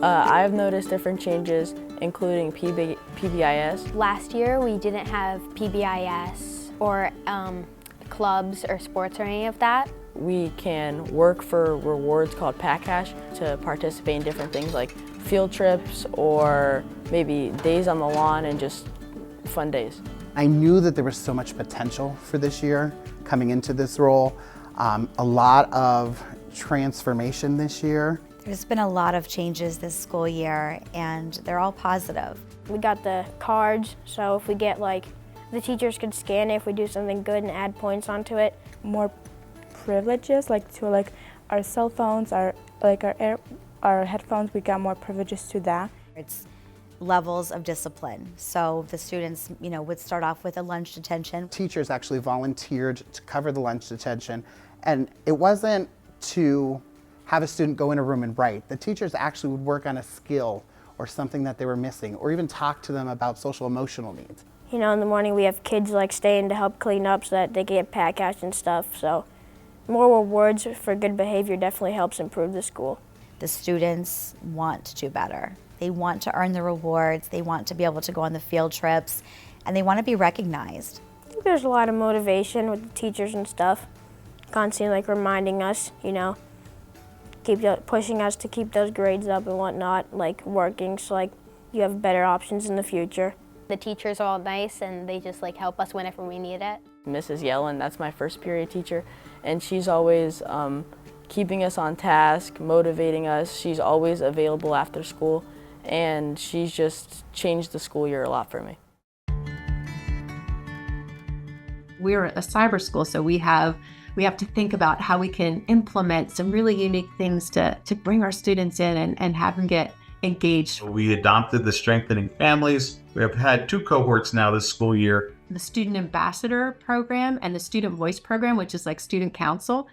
I've noticed different changes, including PBIS. Last year we didn't have PBIS or clubs or sports or any of that. We can work for rewards called Pack Cash to participate in different things like field trips or maybe days on the lawn and just fun days. I knew that there was so much potential for this year coming into this role. A lot of transformation this year. There's been a lot of changes this school year and they're all positive. We got the cards, so if we get the teachers could scan it if we do something good and add points onto it. More privileges, to our cell phones, our headphones, we got more privileges to that. It's levels of discipline. So the students, would start off with a lunch detention. Teachers actually volunteered to cover the lunch detention, and it wasn't to have a student go in a room and write. The teachers actually would work on a skill or something that they were missing, or even talk to them about social emotional needs. In the morning we have kids staying to help clean up so that they get pack cash and stuff. So more rewards for good behavior definitely helps improve the school. The students want to do better. They want to earn the rewards, they want to be able to go on the field trips, and they want to be recognized. I think there's a lot of motivation with the teachers and stuff, constantly reminding us, keep pushing us to keep those grades up and whatnot, working so you have better options in the future. The teachers are all nice and they just help us whenever we need it. Mrs. Yellen, that's my first period teacher, and she's always keeping us on task, motivating us. She's always available after school, and she's just changed the school year a lot for me. We're a cyber school, so we have to think about how we can implement some really unique things to bring our students in and have them get engaged. We adopted the Strengthening Families. We have had 2 cohorts now this school year. The Student Ambassador program and the Student Voice program, which is like student council.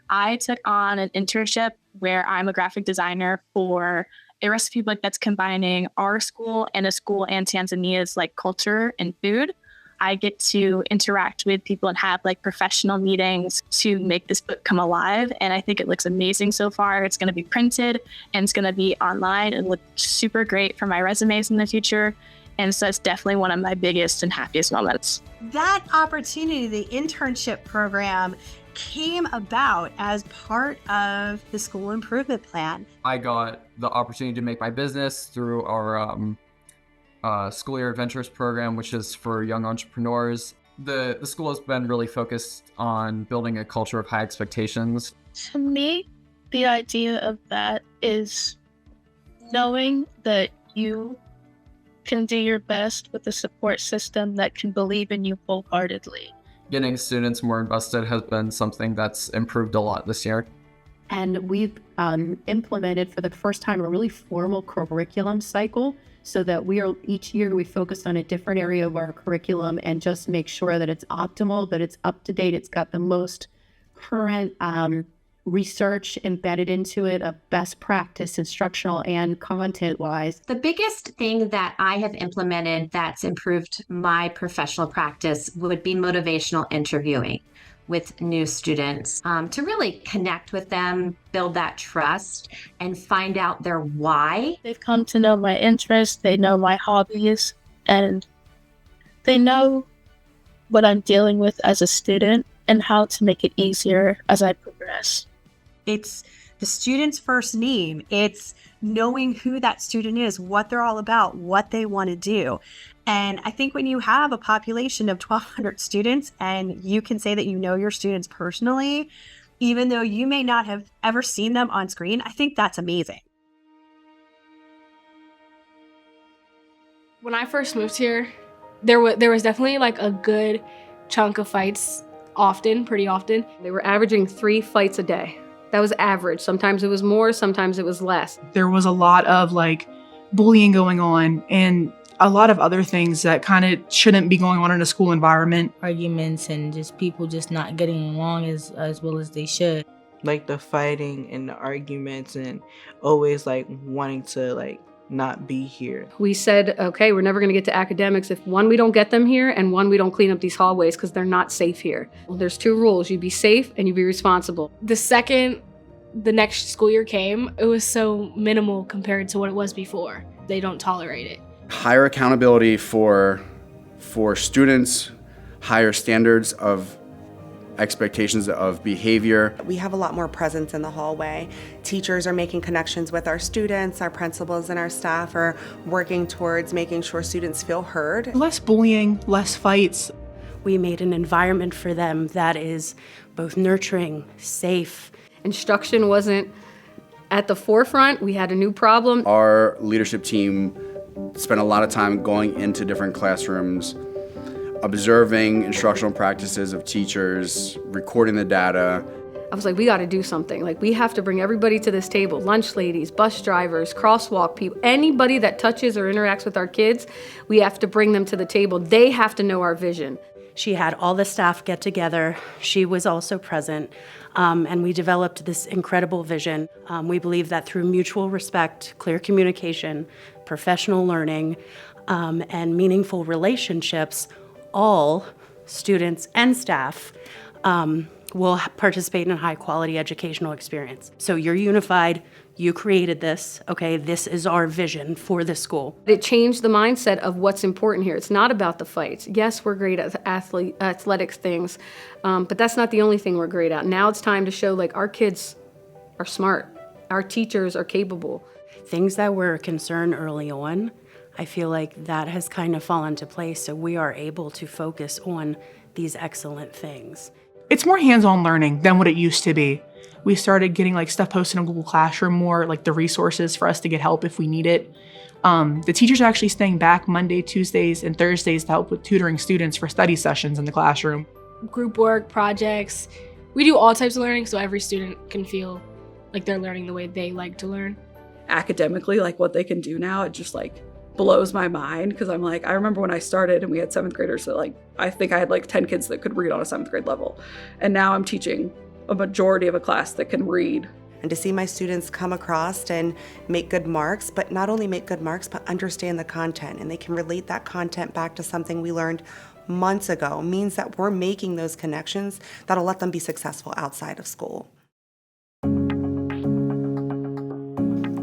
I took on an internship where I'm a graphic designer for a recipe book that's combining our school and a school and Tanzania's culture and food. I get to interact with people and have professional meetings to make this book come alive. And I think it looks amazing so far. It's going to be printed and it's going to be online and look super great for my resumes in the future. And so it's definitely one of my biggest and happiest moments. That opportunity, the internship program, came about as part of the school improvement plan. I got the opportunity to make my business through our School Year Adventures program, which is for young entrepreneurs. The school has been really focused on building a culture of high expectations. To me, the idea of that is knowing that you can do your best with a support system that can believe in you wholeheartedly. Getting students more invested has been something that's improved a lot this year. And we've implemented for the first time a really formal curriculum cycle so that each year we focus on a different area of our curriculum and just make sure that it's optimal, that it's up to date, it's got the most current research embedded into it of best practice, instructional and content-wise. The biggest thing that I have implemented that's improved my professional practice would be motivational interviewing with new students, to really connect with them, build that trust, and find out their why. They've come to know my interests, they know my hobbies, and they know what I'm dealing with as a student and how to make it easier as I progress. It's the student's first name. It's knowing who that student is, what they're all about, what they want to do. And I think when you have a population of 1,200 students and you can say that you know your students personally, even though you may not have ever seen them on screen, I think that's amazing. When I first moved here, there was definitely a good chunk of fights pretty often. They were averaging 3 fights a day. That was average. Sometimes it was more, sometimes it was less. There was a lot of bullying going on and a lot of other things that kind of shouldn't be going on in a school environment. Arguments and just people just not getting along as well as they should. The fighting and the arguments and always wanting to not be here. We said, okay, we're never going to get to academics if one, we don't get them here, and one, we don't clean up these hallways because they're not safe here. Well, there's 2 rules. You be safe and you be responsible. The second the next school year came, it was so minimal compared to what it was before. They don't tolerate it. Higher accountability for students, higher standards of expectations of behavior. We have a lot more presence in the hallway. Teachers are making connections with our students, our principals and our staff are working towards making sure students feel heard. Less bullying, less fights. We made an environment for them that is both nurturing, safe. Instruction wasn't at the forefront. We had a new problem. Our leadership team spent a lot of time going into different classrooms, observing instructional practices of teachers, recording the data. I was like, we got to do something. Like, we have to bring everybody to this table. Lunch ladies, bus drivers, crosswalk people, anybody that touches or interacts with our kids, we have to bring them to the table. They have to know our vision. She had all the staff get together. She was also present, and we developed this incredible vision. We believe that through mutual respect, clear communication, professional learning, and meaningful relationships, all students and staff will participate in a high-quality educational experience. So you're unified, you created this, okay, this is our vision for the school. It changed the mindset of what's important here. It's not about the fights. Yes, we're great at athletics things, but that's not the only thing we're great at. Now it's time to show, like, our kids are smart, our teachers are capable. Things that were a concern early on, I feel like that has kind of fallen into place, so we are able to focus on these excellent things. It's more hands-on learning than what it used to be. We started getting like stuff posted on Google Classroom more, like the resources for us to get help if we need it. The teachers are actually staying back Monday, Tuesdays, and Thursdays to help with tutoring students for study sessions in the classroom. Group work, projects, we do all types of learning so every student can feel like they're learning the way they like to learn. Academically, like what they can do now, it just like blows my mind, because I'm like, I remember when I started and we had 7th graders that like, I think I had like 10 kids that could read on a 7th grade level. And now I'm teaching a majority of a class that can read. And to see my students come across and make good marks, but not only make good marks, but understand the content, and they can relate that content back to something we learned months ago, means that we're making those connections that'll let them be successful outside of school.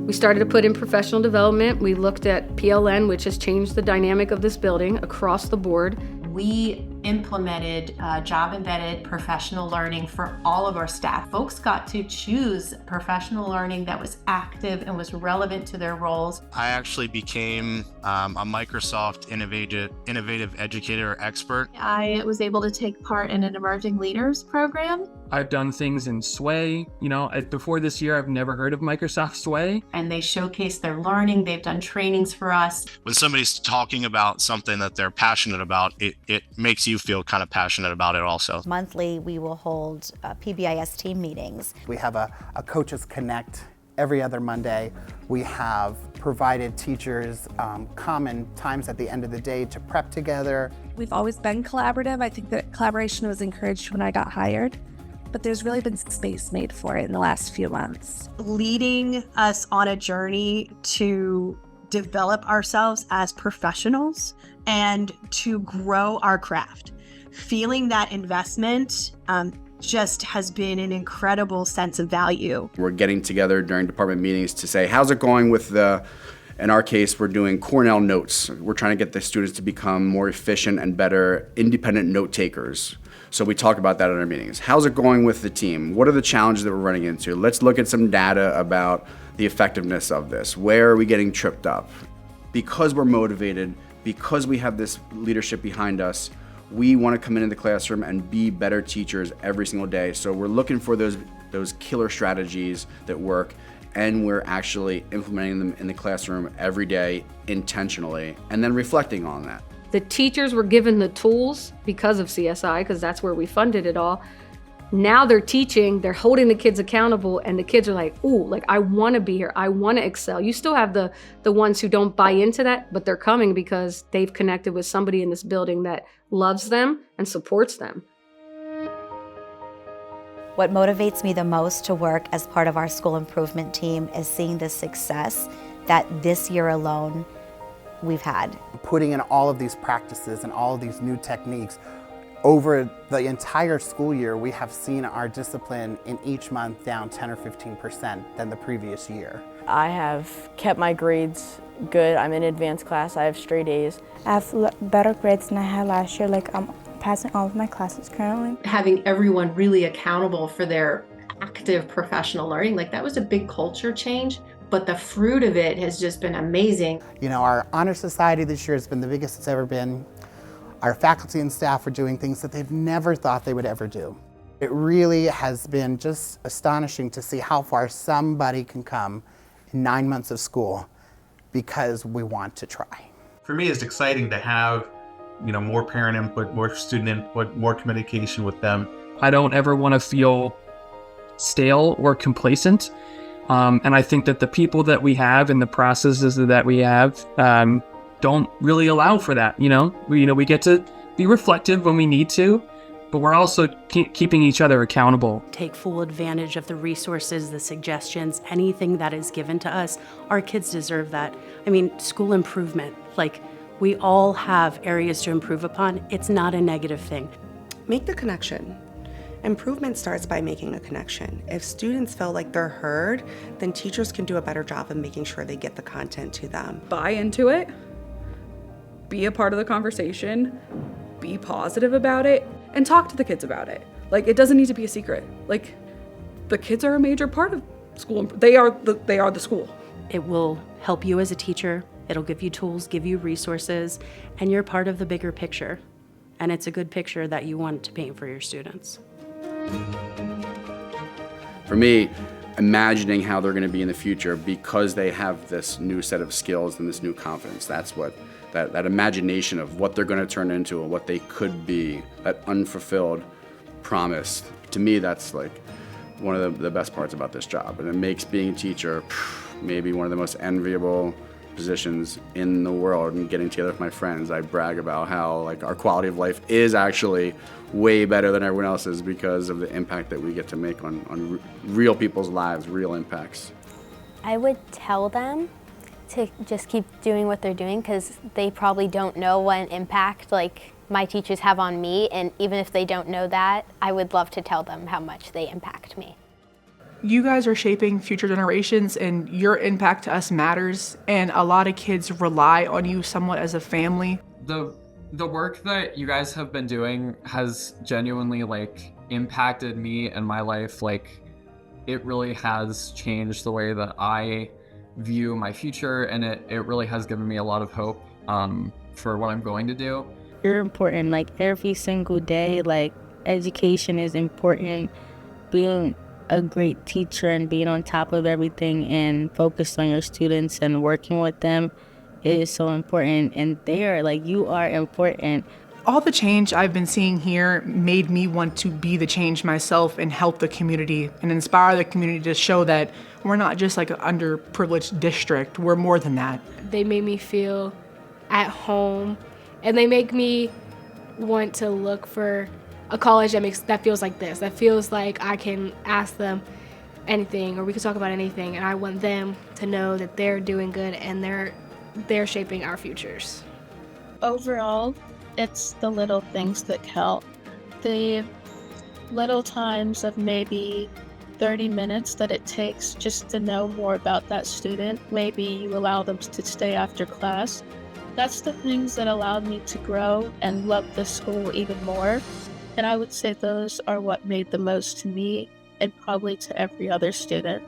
We started to put in professional development. We looked at PLN, which has changed the dynamic of this building across the board. We implemented job-embedded professional learning for all of our staff. Folks got to choose professional learning that was active and was relevant to their roles. I actually became a Microsoft innovative educator or expert. I was able to take part in an emerging leaders program. I've done things in Sway. You know, before this year, I've never heard of Microsoft Sway. And they showcase their learning. They've done trainings for us. When somebody's talking about something that they're passionate about, it makes you feel kind of passionate about it also. Monthly, we will hold PBIS team meetings. We have a Coaches Connect every other Monday. We have provided teachers common times at the end of the day to prep together. We've always been collaborative. I think that collaboration was encouraged when I got hired, but there's really been space made for it in the last few months. Leading us on a journey to develop ourselves as professionals and to grow our craft. Feeling that investment just has been an incredible sense of value. We're getting together during department meetings to say, how's it going with in our case, we're doing Cornell notes. We're trying to get the students to become more efficient and better independent note takers. So we talk about that in our meetings. How's it going with the team? What are the challenges that we're running into? Let's look at some data about the effectiveness of this. Where are we getting tripped up? Because we're motivated, because we have this leadership behind us, we want to come into the classroom and be better teachers every single day. So we're looking for those killer strategies that work, and we're actually implementing them in the classroom every day intentionally, and then reflecting on that. The teachers were given the tools because of CSI, because that's where we funded it all. Now they're teaching, they're holding the kids accountable, and the kids are like, ooh, like I want to be here, I want to excel. You still have the ones who don't buy into that, but they're coming because they've connected with somebody in this building that loves them and supports them. What motivates me the most to work as part of our school improvement team is seeing the success that this year alone we've had. Putting in all of these practices and all of these new techniques over the entire school year, we have seen our discipline in each month down 10 or 15% than the previous year. I have kept my grades good. I'm in advanced class. I have straight A's. I have better grades than I had last year. Like, I'm passing all of my classes currently. Having everyone really accountable for their active professional learning, like that was a big culture change, but the fruit of it has just been amazing. You know, our honor society this year has been the biggest it's ever been. Our faculty and staff are doing things that they've never thought they would ever do. It really has been just astonishing to see how far somebody can come in 9 months of school because we want to try. For me, it's exciting to have, you know, more parent input, more student input, more communication with them. I don't ever want to feel stale or complacent. And I think that the people that we have and the processes that we have don't really allow for that. We get to be reflective when we need to, but we're also keeping each other accountable. Take full advantage of the resources, the suggestions, anything that is given to us. Our kids deserve that. I mean, school improvement, like we all have areas to improve upon. It's not a negative thing. Make the connection. Improvement starts by making a connection. If students feel like they're heard, then teachers can do a better job of making sure they get the content to them. Buy into it, be a part of the conversation, be positive about it, and talk to the kids about it. Like, it doesn't need to be a secret. Like, the kids are a major part of school. They are the school. It will help you as a teacher. It'll give you tools, give you resources, and you're part of the bigger picture. And it's a good picture that you want to paint for your students. For me, imagining how they're going to be in the future because they have this new set of skills and this new confidence, that's what that imagination of what they're going to turn into and what they could be, that unfulfilled promise, to me that's like one of the best parts about this job. And it makes being a teacher maybe one of the most enviable positions in the world. And getting together with my friends, I brag about how like our quality of life is actually way better than everyone else's because of the impact that we get to make on real people's lives, real impacts. I would tell them to just keep doing what they're doing because they probably don't know what an impact like my teachers have on me, and even if they don't know that, I would love to tell them how much they impact me. You guys are shaping future generations and your impact to us matters, and a lot of kids rely on you somewhat as a family. The work that you guys have been doing has genuinely like impacted me and my life. Like, it really has changed the way that I view my future, and it really has given me a lot of hope for what I'm going to do. You're important, like every single day. Like, education is important. Being a great teacher and being on top of everything and focused on your students and working with them is so important. And you are important. All the change I've been seeing here made me want to be the change myself and help the community and inspire the community to show that we're not just like an underprivileged district, we're more than that. They made me feel at home, and they make me want to look for a college that feels like this, that feels like I can ask them anything or we can talk about anything, and I want them to know that they're doing good and they're shaping our futures. Overall, it's the little things that count. The little times of maybe 30 minutes that it takes just to know more about that student. Maybe you allow them to stay after class. That's the things that allowed me to grow and love the school even more. And I would say those are what made the most to me and probably to every other student.